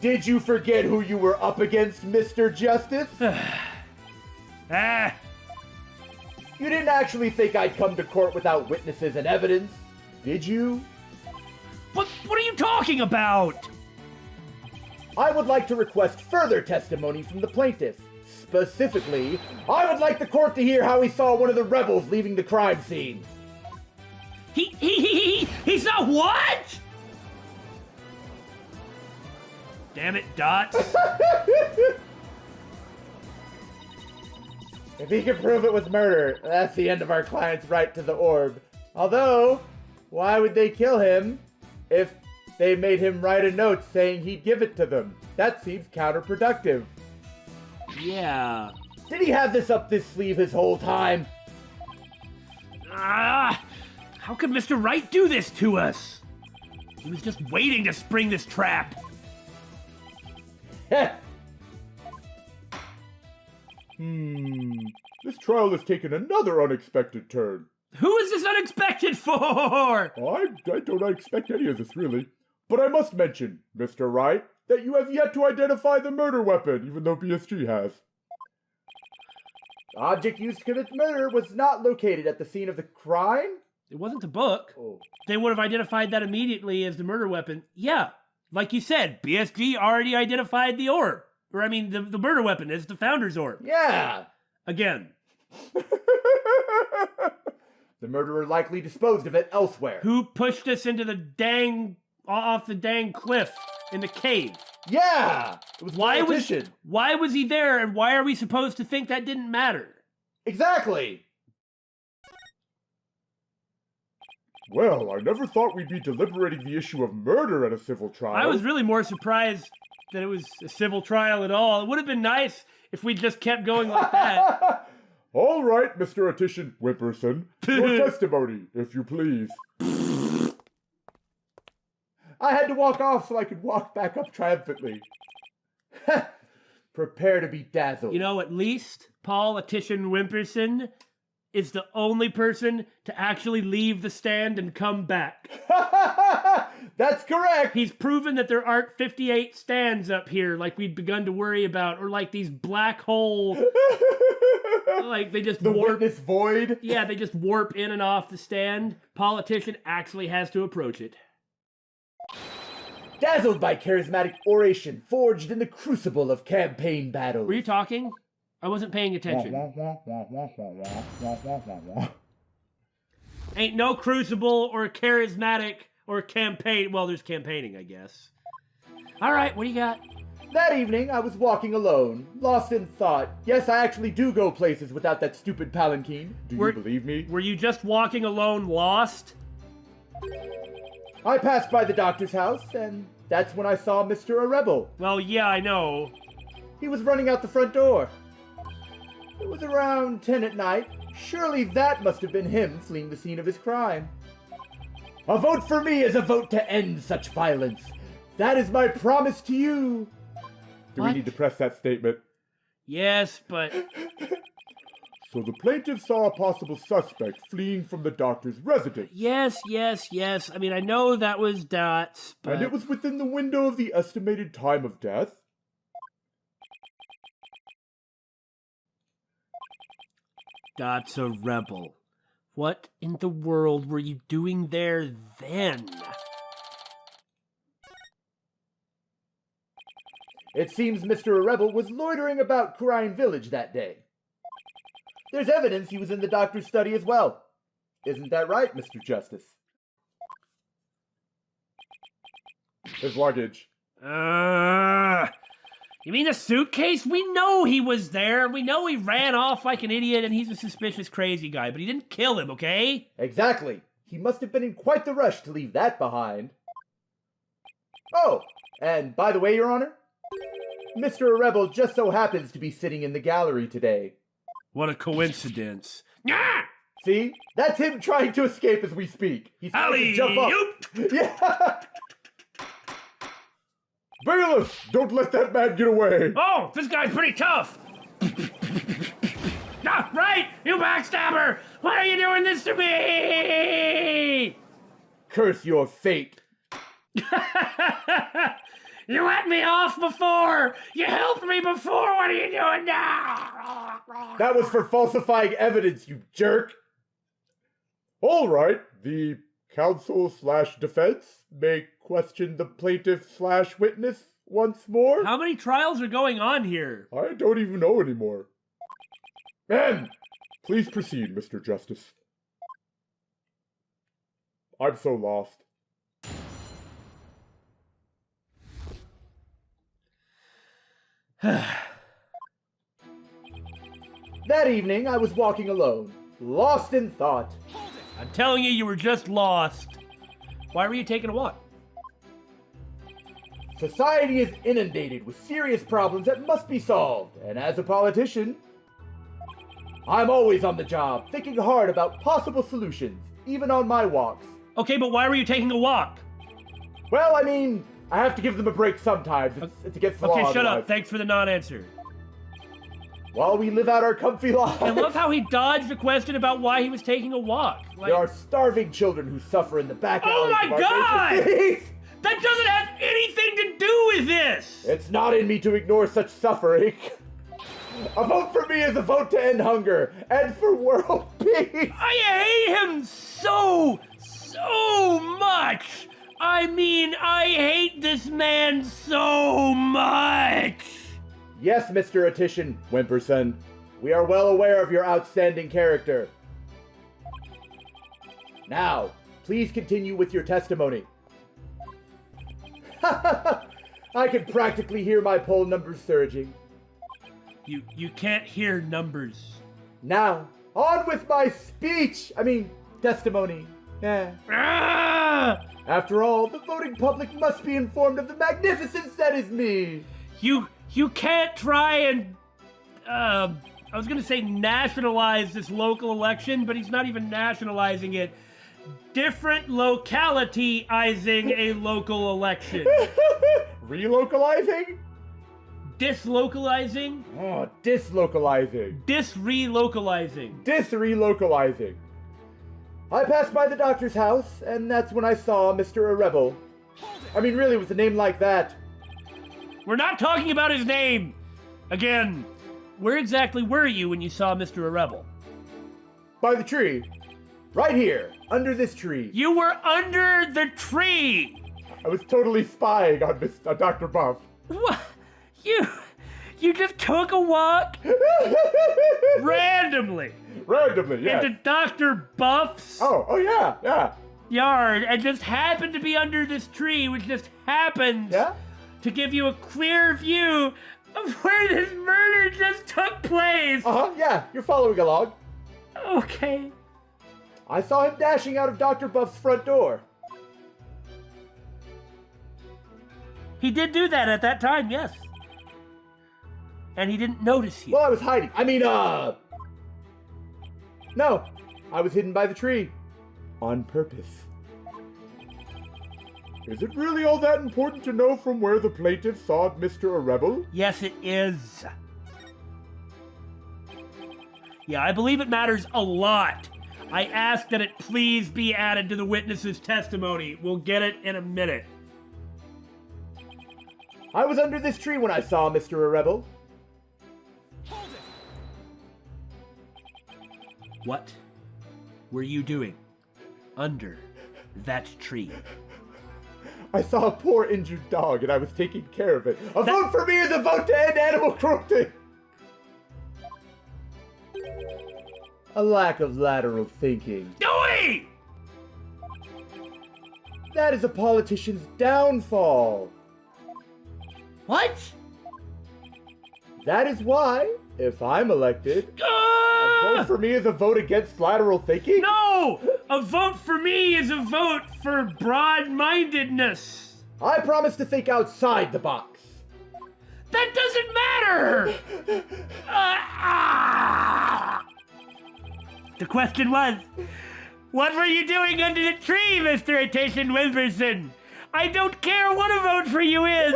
Did you forget who you were up against, Mr. Justice? You didn't actually think I'd come to court without witnesses and evidence, did you? What are you talking about? I would like to request further testimony from the plaintiff. Specifically, I would like the court to hear how he saw one of the rebels leaving the crime scene. He saw what? Damn it, Dots. If he can prove it was murder, that's the end of our client's right to the orb. Although, why would they kill him if they made him write a note saying he'd give it to them? That seems counterproductive. Yeah. Did he have this up his sleeve his whole time? How could Mr. Wright do this to us? He was just waiting to spring this trap. This trial has taken another unexpected turn. Who is this unexpected for? I don't expect any of this, really. But I must mention, Mr. Wright, that you have yet to identify the murder weapon, even though BSG has. The object used to commit murder was not located at the scene of the crime? It wasn't the book. Oh. They would have identified that immediately as the murder weapon. Yeah, like you said, BSG already identified the orb. Or, I mean, the murder weapon is the Founder's Orb. Yeah! Again. The murderer likely disposed of it elsewhere. Who pushed us into off the dang cliff in the cave? Yeah! It was Why Atishon. why was he there, and why are we supposed to think that didn't matter? Exactly! Well, I never thought we'd be deliberating the issue of murder at a civil trial. I was really more surprised that it was a civil trial at all. It would have been nice if we just kept going like that. All right, Mr. Atishon-Wimperson. Your testimony, if you please. I had to walk off so I could walk back up triumphantly. Prepare to be dazzled. You know, at least Paul Atishon-Wimperson is the only person to actually leave the stand and come back. That's correct! He's proven that there aren't 58 stands up here like we'd begun to worry about, or like these black hole... like they just the warp... witness void? Yeah, they just warp in and off the stand. Politician actually has to approach it. Dazzled by charismatic oration forged in the crucible of campaign battles. Were you talking? I wasn't paying attention. Ain't no crucible or charismatic or campaign. Well, there's campaigning, I guess. All right, what do you got? That evening, I was walking alone, lost in thought. Yes, I actually do go places without that stupid palanquin. Do you believe me? Were you just walking alone, lost? I passed by the doctor's house, and that's when I saw Mr. Rebel. Well, yeah, I know. He was running out the front door. It was around 10 at night. Surely that must have been him fleeing the scene of his crime. A vote for me is a vote to end such violence. That is my promise to you. Do What? we need to press that statement? Yes, but... So the plaintiff saw a possible suspect fleeing from the doctor's residence. Yes. I mean, I know that was Dots, but... And it was within the window of the estimated time of death. Dots a rebel. What in the world were you doing there then? It seems Mr. Rebel was loitering about Crime Village that day. There's evidence he was in the doctor's study as well. Isn't that right, Mr. Justice? His luggage. You mean the suitcase? We know he was there. We know he ran off like an idiot and he's a suspicious crazy guy, but he didn't kill him, okay? Exactly. He must have been in quite the rush to leave that behind. Oh, and by the way, Your Honor, Mr. Rebel just so happens to be sitting in the gallery today. What a coincidence. See? That's him trying to escape as we speak. He's trying to jump up. Yeah. Bailiff, don't let that man get away. Oh, this guy's pretty tough. Right, you backstabber! Why are you doing this to me? Curse your fate. You let me off before! You helped me before! What are you doing now? That was for falsifying evidence, you jerk. All right, the counsel/defense may question the plaintiff/witness once more. How many trials are going on here? I don't even know anymore. Men, please proceed, Mr. Justice. I'm so lost. That evening, I was walking alone, lost in thought. I'm telling you, you were just lost. Why were you taking a walk? Society is inundated with serious problems that must be solved, and as a politician, I'm always on the job, thinking hard about possible solutions, even on my walks. Okay, but why were you taking a walk? Well, I mean, I have to give them a break sometimes. It gets long. Okay, shut otherwise. up. Thanks for the non-answer. While we live out our comfy lives. I love how he dodged the question about why he was taking a walk. Like, there are starving children who suffer in the back oh alleys my of our God! major cities. That doesn't have anything to do with this! It's not in me to ignore such suffering. A vote for me is a vote to end hunger and for world peace. I hate him so much! I mean, I hate this man so much! Yes, Mr. Atishon-Wimperson, we are well aware of your outstanding character. Now, please continue with your testimony. I can practically hear my poll numbers surging. You can't hear numbers. Now, on with my speech! Testimony. Yeah. Ah! After all, the voting public must be informed of the magnificence that is me. You can't try and, I was gonna say nationalize this local election, but he's not even nationalizing it. Different locality-izing a local election. Relocalizing? Dislocalizing? Oh, dislocalizing. Disrelocalizing. Disrelocalizing. I passed by the doctor's house, and that's when I saw Mr. Rebel. Really, with a name like that. We're not talking about his name! Again, where exactly were you when you saw Mr. Rebel? By the tree. Right here, under this tree. You were under the tree! I was totally spying on Dr. Buff. What? You just took a walk? Randomly! Randomly, yes. Into Dr. Buff's Oh yeah. yard and just happened to be under this tree, which just happens Yeah? to give you a clear view of where this murder just took place. Yeah, you're following along. Okay. I saw him dashing out of Dr. Buff's front door. He did do that at that time, yes. And he didn't notice you. Well, I was hiding. No, I was hidden by the tree. On purpose. Is it really all that important to know from where the plaintiff saw Mr. Rebel? Yes, it is. Yeah, I believe it matters a lot. I ask that it please be added to the witness's testimony. We'll get it in a minute. I was under this tree when I saw Mr. Rebel. What were you doing under that tree? I saw a poor injured dog and I was taking care of it. A vote for me is a vote to end animal cruelty! A lack of lateral thinking. Dewey! That is a politician's downfall. What? That is why, if I'm elected, Ah! a vote for me is a vote against lateral thinking? No! A vote for me is a vote for broad-mindedness. I promise to think outside the box. That doesn't matter! The question was, what were you doing under the tree, Mr. Atishon-Wimperson? I don't care what a vote for you is.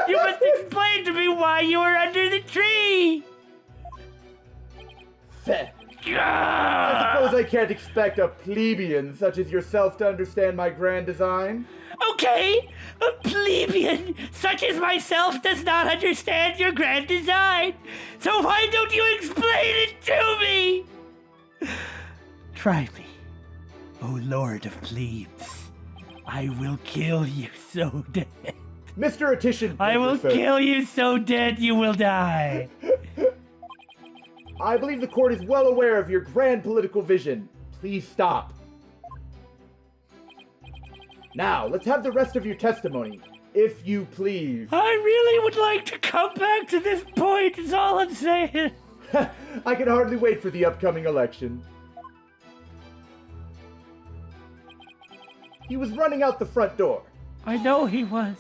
You must explain to me why you were under the tree. Feh. I suppose I can't expect a plebeian such as yourself to understand my grand design. Okay, a plebeian such as myself does not understand your grand design. So why don't you explain it to me? Try me, O Lord of Plebes. I will kill you so dead. Mr. Atishon, I will kill you so dead you will die. I believe the court is well aware of your grand political vision. Please stop. Now, let's have the rest of your testimony, if you please. I really would like to come back to this point, is all I'm saying. I can hardly wait for the upcoming election. He was running out the front door. I know he was.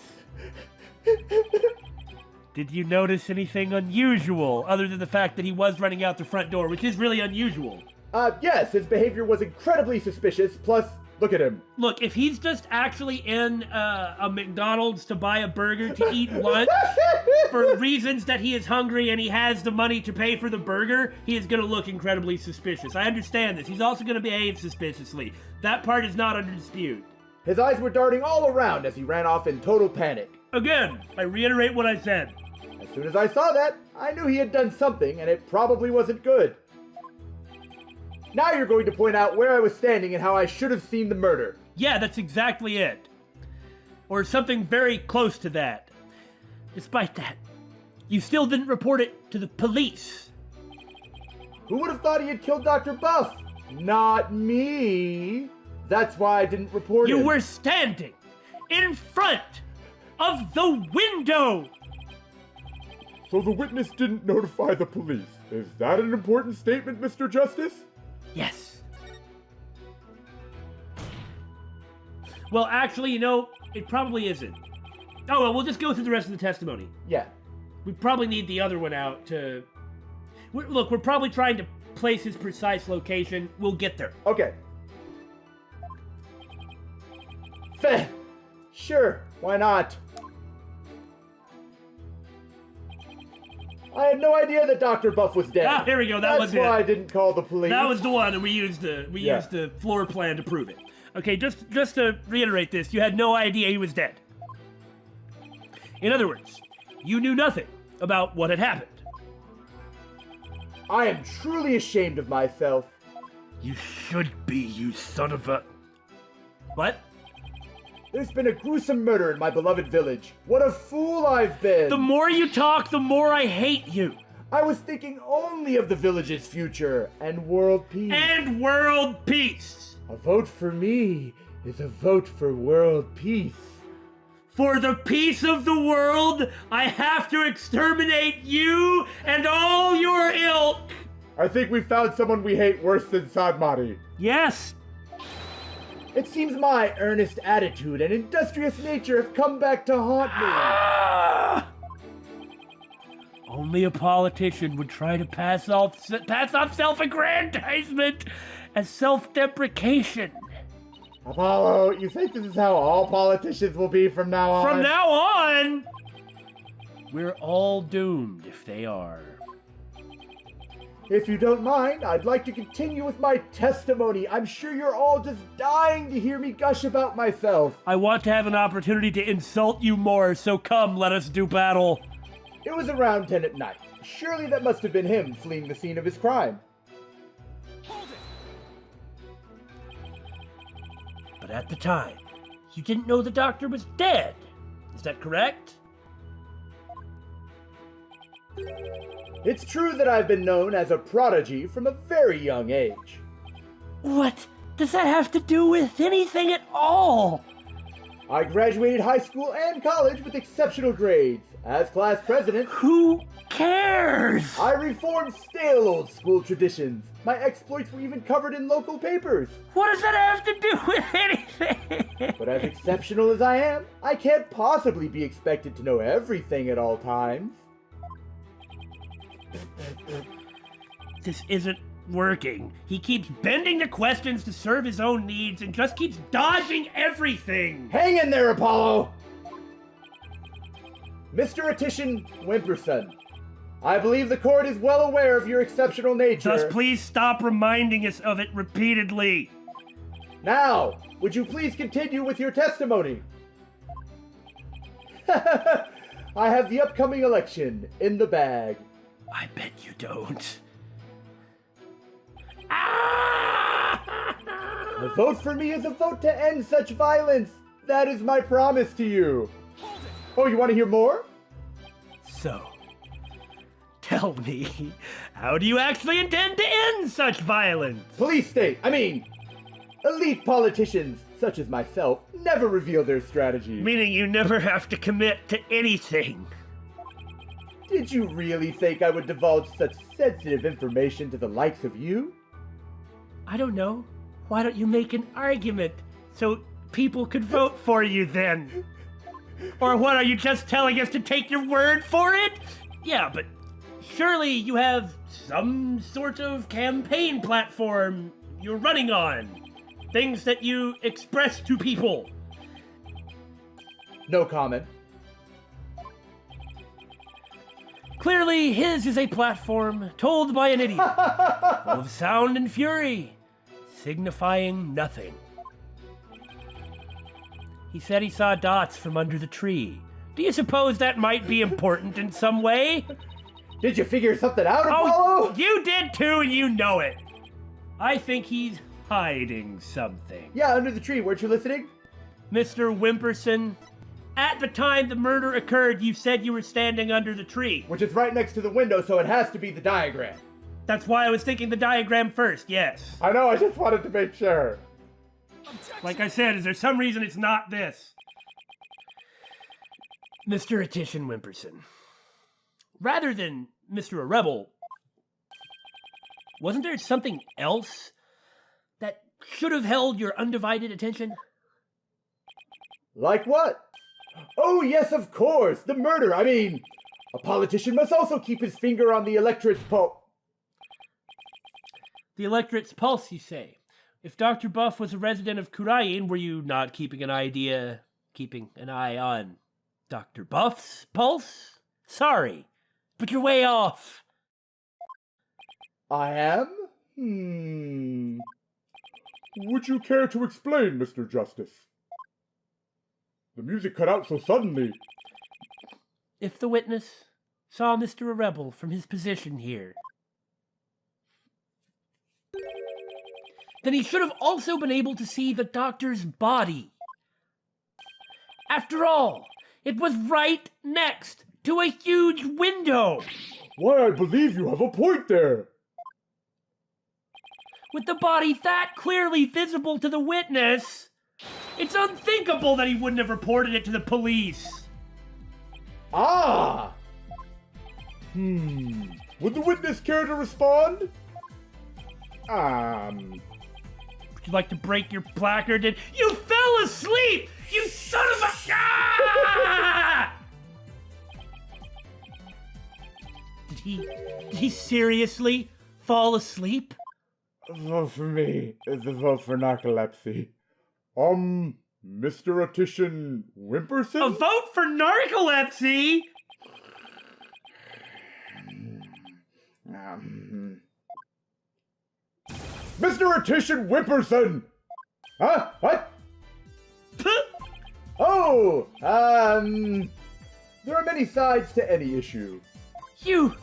Did you notice anything unusual, other than the fact that he was running out the front door, which is really unusual? Yes, his behavior was incredibly suspicious, plus, look at him. Look, if he's just actually in a McDonald's to buy a burger to eat lunch for reasons that he is hungry and he has the money to pay for the burger, he is going to look incredibly suspicious. I understand this. He's also going to behave suspiciously. That part is not under dispute. His eyes were darting all around as he ran off in total panic. Again, I reiterate what I said. As soon as I saw that, I knew he had done something, and it probably wasn't good. Now you're going to point out where I was standing and how I should have seen the murder. Yeah, that's exactly it. Or something very close to that. Despite that, you still didn't report it to the police. Who would have thought he had killed Dr. Buff? Not me. That's why I didn't report it. You were standing in front of the window. So the witness didn't notify the police. Is that an important statement, Mr. Justice? Yes. Well, actually, it probably isn't. Oh, well, we'll just go through the rest of the testimony. Yeah. We probably need the other one out to... Look, we're probably trying to place his precise location. We'll get there. Okay. Feh. Sure, why not? I had no idea that Dr. Buff was dead. Ah, here we go. That's why I didn't call the police. That was the one, and we used the floor plan to prove it. Okay, just to reiterate this, you had no idea he was dead. In other words, you knew nothing about what had happened. I am truly ashamed of myself. You should be, you son of a... What? There's been a gruesome murder in my beloved village. What a fool I've been! The more you talk, the more I hate you. I was thinking only of the village's future and world peace. And world peace. A vote for me is a vote for world peace. For the peace of the world, I have to exterminate you and all your ilk! I think we found someone we hate worse than Sadmari. Yes! It seems my earnest attitude and industrious nature have come back to haunt me. Ah! Only a politician would try to pass off self-aggrandizement as self-deprecation. Apollo, you think this is how all politicians will be from now on? From now on, we're all doomed if they are. If you don't mind, I'd like to continue with my testimony. I'm sure you're all just dying to hear me gush about myself. I want to have an opportunity to insult you more, so come, let us do battle. It was around 10 at night. Surely that must have been him fleeing the scene of his crime. But at the time, you didn't know the doctor was dead. Is that correct? It's true that I've been known as a prodigy from a very young age. What does that have to do with anything at all? I graduated high school and college with exceptional grades. As class president, Who cares? I reformed stale old school traditions. My exploits were even covered in local papers. What does that have to do with anything? But as exceptional as I am, I can't possibly be expected to know everything at all times. This isn't working. He keeps bending the questions to serve his own needs and just keeps dodging everything. Hang in there, Apollo! Mr. Atishon-Wimperson, I believe the court is well aware of your exceptional nature. Just please stop reminding us of it repeatedly. Now, would you please continue with your testimony? I have the upcoming election in the bag. I bet you don't. A vote for me is a vote to end such violence. That is my promise to you. Oh, you want to hear more? So, tell me, how do you actually intend to end such violence? Police state, elite politicians, such as myself, never reveal their strategies. Meaning you never have to commit to anything. Did you really think I would divulge such sensitive information to the likes of you? I don't know. Why don't you make an argument so people could vote for you then? Or what, are you just telling us to take your word for it? Yeah, but surely you have some sort of campaign platform you're running on. Things that you express to people. No comment. Clearly, his is a platform told by an idiot, full of sound and fury, signifying nothing. He said he saw dots from under the tree. Do you suppose that might be important in some way? Did you figure something out, Oh, Apollo? you did too, and you know it. I think he's hiding something. Yeah, under the tree. Weren't you listening? Mr. Wimperson, at the time the murder occurred, you said you were standing under the tree. Which is right next to the window, so it has to be the diagram. That's why I was thinking the diagram first, yes. I know, I just wanted to make sure. Like I said, is there some reason it's not this? Mr. Atishon-Wimperson, rather than Mr. A Rebel, wasn't there something else that should have held your undivided attention? Like what? Oh, yes, of course. The murder. A politician must also keep his finger on the electorate's pulse. The electorate's pulse, you say? If Dr. Buff was a resident of Kurain, were you not keeping an eye on Dr. Buff's pulse? Sorry, but you're way off. I am? Would you care to explain, Mr. Justice? The music cut out so suddenly. If the witness saw Mr. A Rebel from his position here, then he should have also been able to see the doctor's body. After all, it was right next to a huge window. Why, I believe you have a point there. With the body that clearly visible to the witness, It's unthinkable that he wouldn't have reported it to the police. Ah! Would the witness care to respond? Would you like to break your placard? You fell asleep! You son of a... Ah! Did he seriously fall asleep? Vote for me. It's a vote for narcolepsy. Mr. Atishon-Wimperson? A vote for narcolepsy? Mr. Atishon-Wimperson! Huh? What? Oh, there are many sides to any issue. You...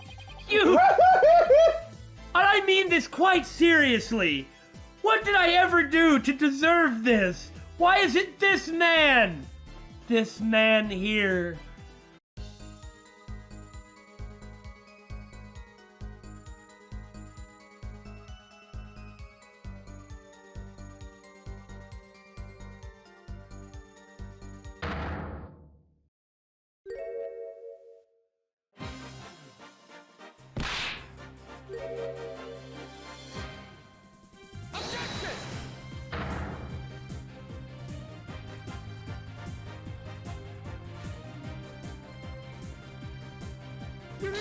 I mean this quite seriously. What did I ever do to deserve this? Why is it this man? This man here. You're